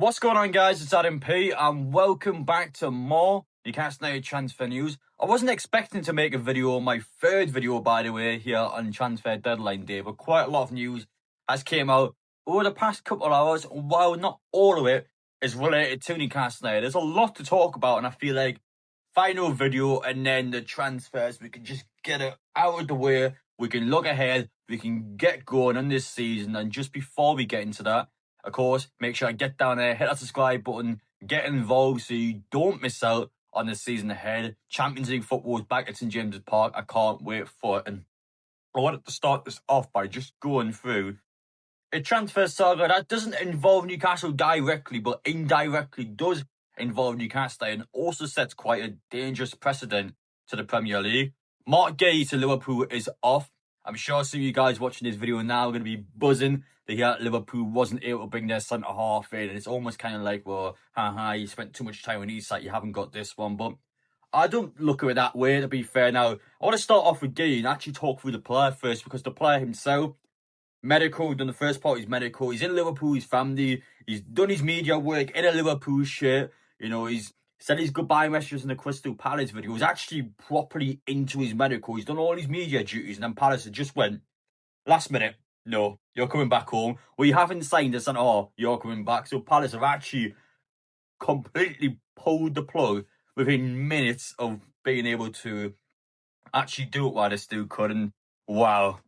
What's going on, guys? It's Adam P, and welcome back to more Newcastle United transfer news. I wasn't expecting to make a video, my third video, by the way, here on transfer deadline day, but quite a lot of news has came out over the past couple of hours. While not all of it is related to Newcastle United, there's a lot to talk about, and I feel like final video and then the transfers, we can just get it out of the way. We can look ahead, we can get going on this season, and just before we get into that, of course, make sure I get down there, hit that subscribe button, get involved so you don't miss out on the season ahead. Champions League football is back at St James's Park. I can't wait for it. And I wanted to start this off by just going through a transfer saga that doesn't involve Newcastle directly, but indirectly does involve Newcastle and also sets quite a dangerous precedent to the Premier League. Mark Gay to Liverpool is off. I'm sure some of you guys watching this video now are going to be buzzing to hear that Liverpool wasn't able to bring their centre-half in. And it's almost kind of like, well, you spent too much time on ISAK, you haven't got this one. But I don't look at it that way, to be fair. Now, I want to start off with Gay and actually talk through the player first, because the player himself, medical, done the first part, he's medical. He's in Liverpool, his family. He's done his media work in a Liverpool shirt. You know, he's said his goodbye messages in the Crystal Palace video. He's actually properly into his medical. He's done all his media duties, and then Palace had just went, last minute, no, you're coming back home. Well, you haven't signed us, and you're coming back. So Palace have actually completely pulled the plug within minutes of being able to actually do it while they still couldn't. Wow,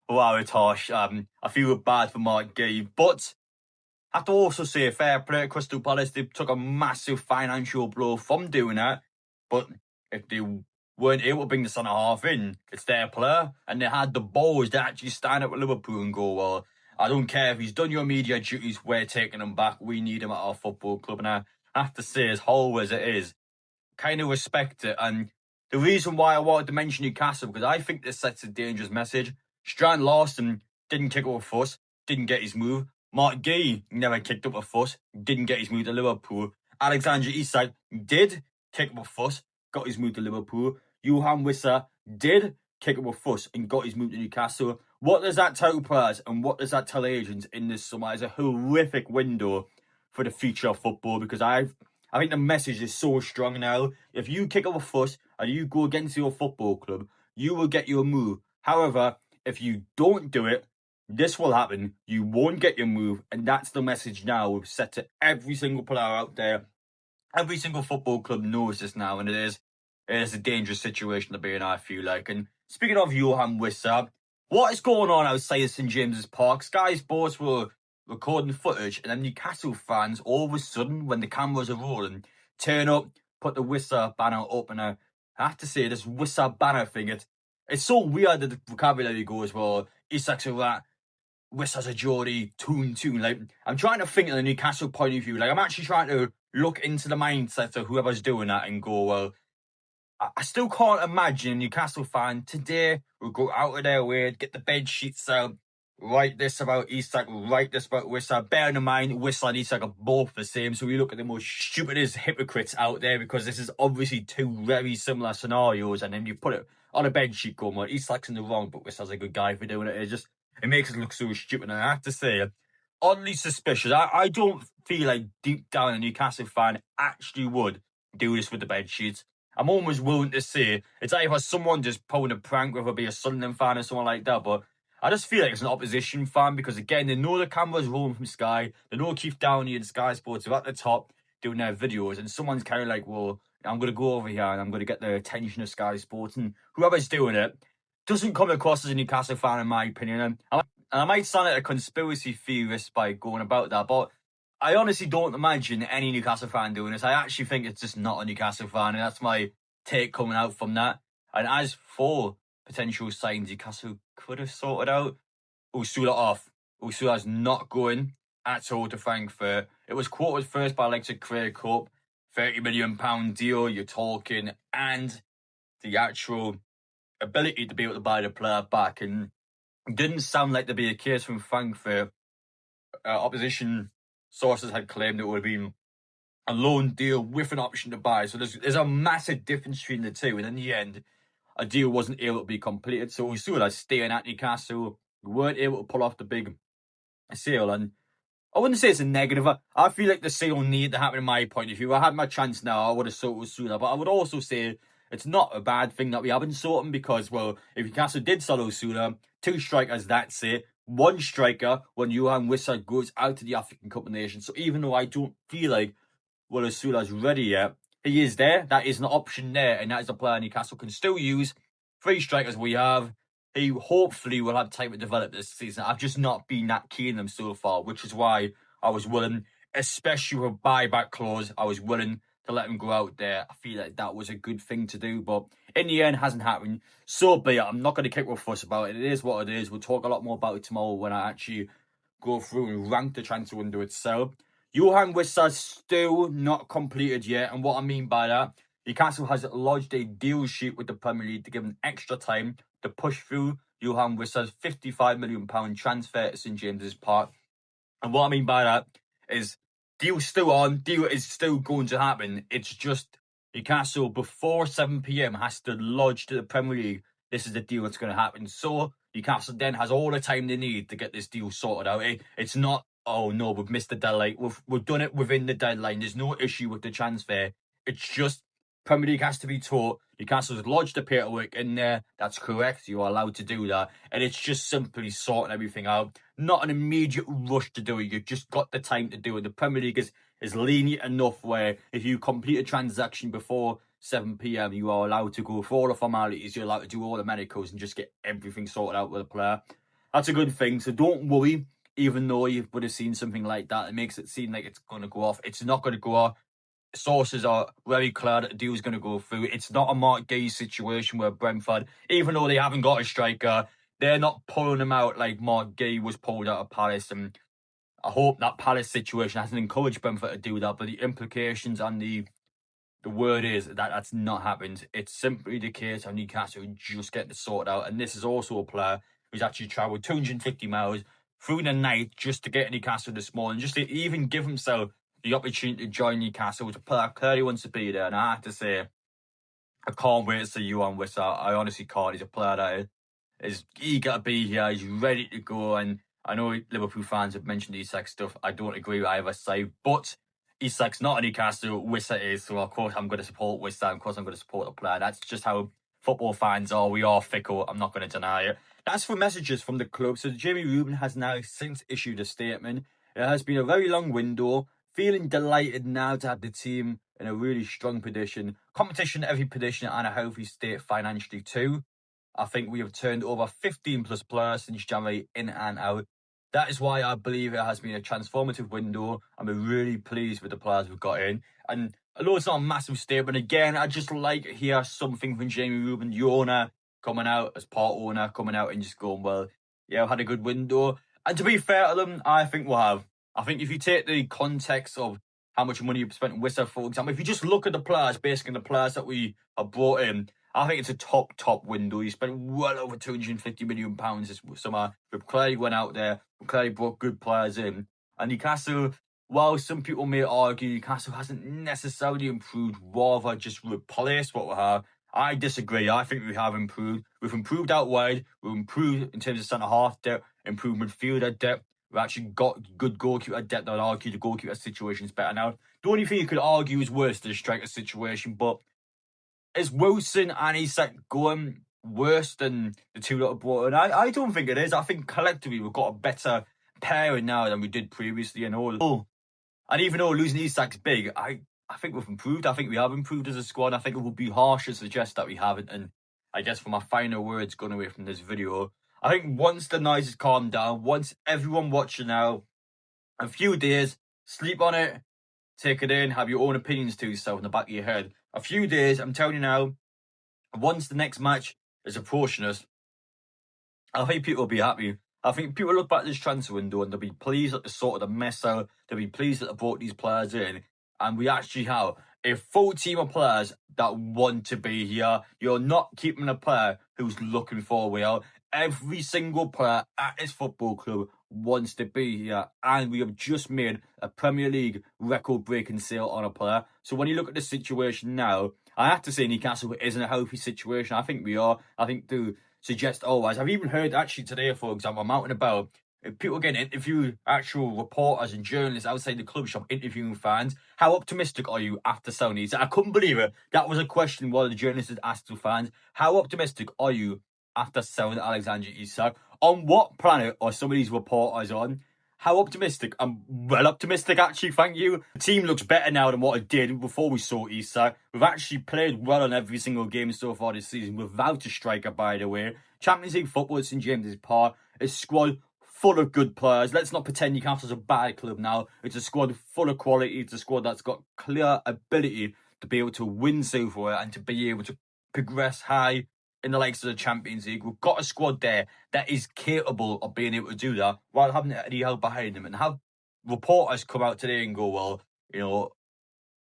it's harsh. I feel bad for Mark Gay, but I have to also say, fair play to Crystal Palace. They took a massive financial blow from doing that. But if they weren't able to bring the centre-half in, it's their player. And they had the balls to actually stand up with Liverpool and go, well, I don't care if he's done your media duties, we're taking him back. We need him at our football club. And I have to say, as horrible as it is, kind of respect it. And the reason why I wanted to mention Newcastle, because I think this sets a dangerous message. Strand Larson didn't kick up a fuss, didn't get his move. Mark Gay never kicked up a fuss, didn't get his move to Liverpool. Alexander Isak did kick up a fuss, got his move to Liverpool. Yoane Wissa did kick up a fuss and got his move to Newcastle. What does that tell players and what does that tell agents in this summer? It's a horrific window for the future of football, because I think the message is so strong now. If you kick up a fuss and you go against your football club, you will get your move. However, if you don't do it, this will happen. You won't get your move, and that's the message now we've set to every single player out there. Every single football club knows this now, and it is a dangerous situation to be in, I feel like. And speaking of Yoane Wissa, what is going on outside of St James's Park? Sky Sports were recording footage, and then Newcastle fans, all of a sudden, when the cameras are rolling, turn up, put the Wissa banner up, and I have to say, this Wissa banner thing, it's so weird that the vocabulary goes, well, Isak's a rat, Wissa's a Geordie, toon. Like, I'm trying to think of the Newcastle point of view. Like, I'm actually trying to look into the mindset of whoever's doing that and go, well, I still can't imagine a Newcastle fan today will go out of their way, get the bed sheets out, write this about Isak, write this about Wissa. Bearing in mind, Wissa and Isak are both the same, so we look at the most stupidest hypocrites out there, because this is obviously two very similar scenarios, and then you put it on a bed sheet going, well, Isak's in the wrong, but Wissa's a good guy for doing it. It makes it look so stupid, and I have to say, oddly suspicious. I don't feel like deep down a Newcastle fan actually would do this with the bed sheets. I'm almost willing to say it's either someone just pulling a prank, whether it be a Sunderland fan or someone like that, but I just feel like it's an opposition fan, because again, they know the camera's rolling from Sky, they know Keith Downey and Sky Sports are at the top doing their videos, and someone's kind of like, well, I'm going to go over here and I'm going to get the attention of Sky Sports, and whoever's doing it doesn't come across as a Newcastle fan, in my opinion. And I might sound like a conspiracy theorist by going about that, but I honestly don't imagine any Newcastle fan doing this. I actually think it's just not a Newcastle fan, and that's my take coming out from that. And as for potential signs Newcastle could have sorted out, Osula off. Osula's not going at all to Frankfurt. It was quoted first by like Craig Cup, £30 million deal you're talking, and the actual ability to be able to buy the player back, and it didn't sound like to be a case from Frankfurt. Opposition sources had claimed it would have been a loan deal with an option to buy, so there's a massive difference between the two, and in the end a deal wasn't able to be completed, so we saw that staying at Newcastle. We weren't able to pull off the big sale, and I wouldn't say it's a negative. I feel like the sale need to happen in my point of view. I had my chance now, I would have sold Osula, but I would also say it's not a bad thing that we haven't sold him because, well, if Newcastle did sell Osula, 2 strikers, that's it. 1 striker when Yoane Wissa goes out to the African Cup of Nations. So even though I don't feel like, well, Osula's ready yet, he is there. That is an option there, and that is a player Newcastle can still use. 3 strikers we have. He hopefully will have time to develop this season. I've just not been that keen on them so far, which is why I was willing, especially with a buyback clause, I was willing to let him go out there. I feel like that was a good thing to do, but in the end, hasn't happened. So be it. I'm not going to kick a fuss about it. It is what it is. We'll talk a lot more about it tomorrow when I actually go through and rank the transfer window itself. Yoane Wissa's still not completed yet, and what I mean by that, Newcastle has lodged a deal sheet with the Premier League to give them extra time to push through Yoane Wissa's £55 million transfer to St James's Park. And what I mean by that is deal's still on, deal is still going to happen. It's just Newcastle before 7 p.m. has to lodge to the Premier League. This is the deal that's going to happen. So Newcastle then has all the time they need to get this deal sorted out. It's not, oh no, we've missed the deadline. We've done it within the deadline. There's no issue with the transfer. It's just Premier League has to be taught. Newcastle's lodged the paperwork in there. That's correct. You're allowed to do that. And it's just simply sorting everything out. Not an immediate rush to do it. You've just got the time to do it. The Premier League is lenient enough where if you complete a transaction before 7 p.m, you are allowed to go for all the formalities. You're allowed to do all the medicals and just get everything sorted out with a player. That's a good thing. So don't worry. Even though you would have seen something like that, it makes it seem like it's going to go off. It's not going to go off. Sources are very clear that the deal is going to go through. It's not a Mark Gay situation where Brentford, even though they haven't got a striker, they're not pulling him out like Mark Gay was pulled out of Palace. And I hope that Palace situation hasn't encouraged Brentford to do that. But the implications and the word is that that's not happened. It's simply the case of Newcastle just getting it sorted out. And this is also a player who's actually travelled 250 miles through the night just to get to Newcastle this morning, just to even give himself the opportunity to join Newcastle, which a player clearly wants to be there. And I have to say, I can't wait to see Yoane Wissa. I honestly can't. He's a player that is eager to be here. He's ready to go. And I know Liverpool fans have mentioned ISAK stuff. I don't agree with either side. But ISAK's not a Newcastle. Wissa is. So, of course, I'm going to support Wissa. Of course, I'm going to support the player. That's just how football fans are. We are fickle. I'm not going to deny it. That's for messages from the club. So, Jamie Rubin has now since issued a statement. It has been a very long window. Feeling delighted now to have the team in a really strong position. Competition at every position and a healthy state financially too. I think we have turned over 15 plus players since January in and out. That is why I believe it has been a transformative window. I'm really pleased with the players we've got in. And although it's not a massive statement, again, I just like to hear something from Jamie Rubin, the owner, coming out as part owner, coming out and just going, well, yeah, I've had a good window. And to be fair to them, I think we'll have. I think if you take the context of how much money you've spent on Wissa, for example, if you just look at the players, basically the players that we have brought in, I think it's a top window. You spent well over £250 million this summer. We've clearly went out there. We've clearly brought good players in. And Newcastle, while some people may argue Newcastle hasn't necessarily improved, rather just replaced what we have, I disagree. I think we have improved. We've improved out wide. We've improved in terms of centre-half depth, improved midfielder depth. We've actually got good goalkeeper depth. I'd argue the goalkeeper situation is better now. The only thing you could argue is worse than the striker situation, but is Wilson and ISAK going worse than the two that are brought in? I don't think it is. I think collectively we've got a better pairing now than we did previously and all. And even though losing ISAK's big, I think we've improved. I think we have improved as a squad. I think it would be harsh to suggest that we haven't. And I guess for my final words going away from this video, I think once the noise has calmed down, once everyone watching now, a few days, sleep on it, take it in, have your own opinions to yourself in the back of your head. A few days, I'm telling you now, once the next match is approaching us, I think people will be happy. I think people look back at this transfer window and they'll be pleased that they sorted the mess out. They'll be pleased that they brought these players in. And we actually have a full team of players that want to be here. You're not keeping a player who's looking for a way out. Every single player at this football club wants to be here. And we have just made a Premier League record-breaking sale on a player. So when you look at the situation now, I have to say Newcastle isn't a healthy situation. I think we are. I think to suggest otherwise. I've even heard actually today, for example, I'm out and about, if people getting interviewed, actual reporters and journalists outside the club shop interviewing fans, how optimistic are you after selling Isak? I couldn't believe it. That was a question one of the journalists had asked to fans. How optimistic are you after selling Alexander Isak? On what planet are some of these reporters on? How optimistic? I'm well optimistic, actually, thank you. The team looks better now than what it did before we saw Isak. We've actually played well in every single game so far this season without a striker, by the way. Champions League football at St James's Park. A squad full of good players. Let's not pretend Newcastle's a bad club now. It's a squad full of quality. It's a squad that's got clear ability to be able to win silverware and to be able to progress high in the likes of the Champions League. We've got a squad there that is capable of being able to do that while having any help behind them. And have reporters come out today and go, well, you know,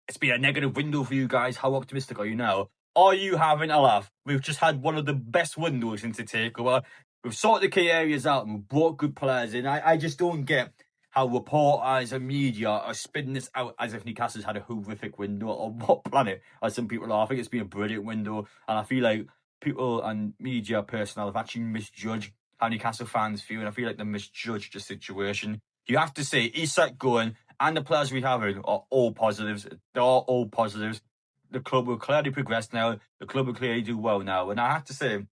it's been a negative window for you guys. How optimistic are you now? Are you having a laugh? We've just had one of the best windows since the takeover. We've sorted the key areas out and we've brought good players in. I just don't get how reporters and media are spinning this out as if Newcastle's had a horrific window. On what planet are some people are? I think it's been a brilliant window. And I feel like people and media personnel have actually misjudged how Newcastle fans feel. And I feel like they misjudged the situation. You have to say, Isak going and the players we have are all positives. They're all positives. The club will clearly progress now. The club will clearly do well now. And I have to say,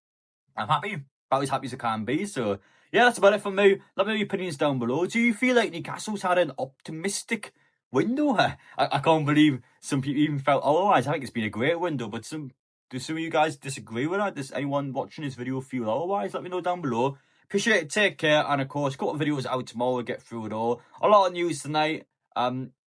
I'm happy. About as happy as I can be. So, yeah, that's about it for me. Let me know your opinions down below. Do you feel like Newcastle's had an optimistic window? I can't believe some people even felt otherwise. I think it's been a great window. But do some of you guys disagree with that? Does anyone watching this video feel otherwise? Let me know down below. Appreciate it. Take care. And, of course, got videos out tomorrow. We'll get through it all. A lot of news tonight.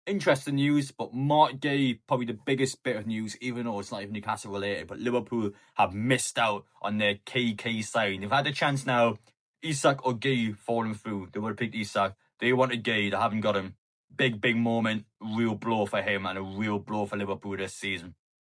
Interesting news, but Mark Gay, probably the biggest bit of news, even though it's not even Newcastle related, but Liverpool have missed out on their key sign. They've had a chance now, Isak or Gay falling through. They would have picked Isak. They wanted Gay, they haven't got him. Big moment, real blow for him and a real blow for Liverpool this season.